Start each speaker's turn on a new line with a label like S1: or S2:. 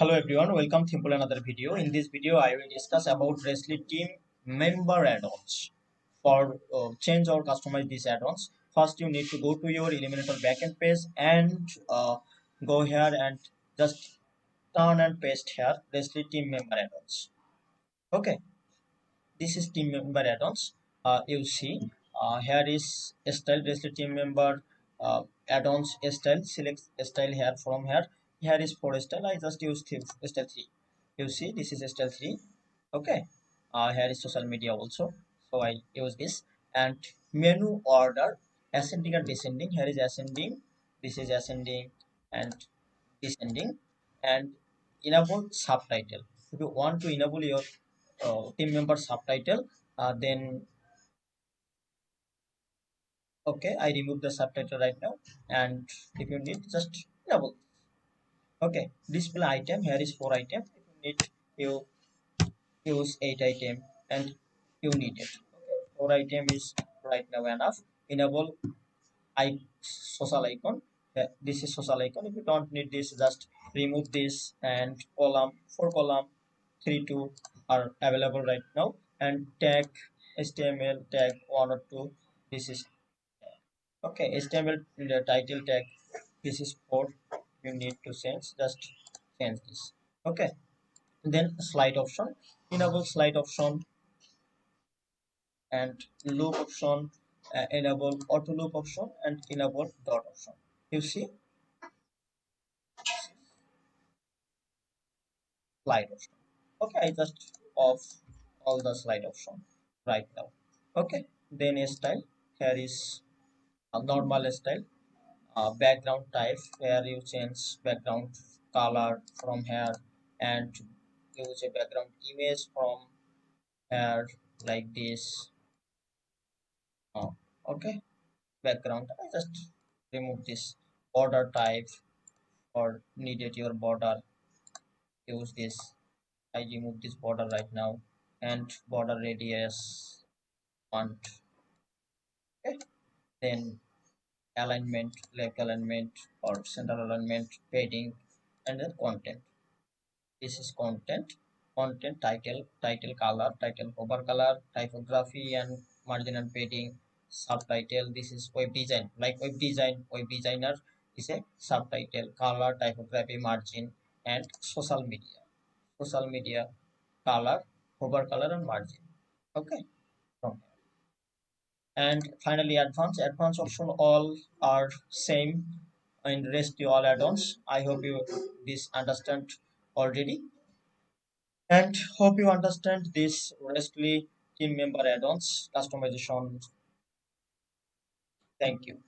S1: Hello everyone, welcome to another video. In this video, I will discuss about Resly team member add-ons. For change or customize these add-ons, first you need to go to your Elementor backend page and go here and just turn and paste here Resly team member add-ons. Okay, this is team member add-ons. You see here is style Resly team member add-ons style. Select style here from here. Here is for style. I just use style 3. You see this is style 3. Okay, here is social media also, so I use this. And menu order, ascending and descending. Here is ascending, this is ascending and descending. And enable subtitle. If you want to enable your team member subtitle, then okay, I remove the subtitle right now. And if you need, just enable. Okay, display item, here is 4 item. If you need, you use 8 item and you need it. Okay, 4 item is right now enough. Enable I social icon. This is social icon. If you don't need this, just remove this. And column, 4 column, 3 2 are available right now. And tag, HTML tag 1 or 2, this is okay. HTML the title tag, this is 4. You need to change, just change this. Okay, then slide option, enable slide option. And loop option, enable auto loop option, and enable dot option. You see slide option. Okay, I just off all the slide option right now. Okay, then a style, here is a normal style. Background type, where you change background color from here. And use a background image from here, like this. Okay, background, I just remove this. Border type, or needed your border, use this. I remove this border right now. And border radius font. Okay, then alignment, left alignment or center alignment, padding. And then content, this is content title color, title cover color, typography and margin and padding. Subtitle, this is web design, like web designer is a subtitle, color, typography, margin. And social media color, cover color and margin. Okay, from here. And finally advanced option, all are same in rest to all add-ons. I hope you this understand already, and hope you understand this restly team member add-ons customization. Thank you.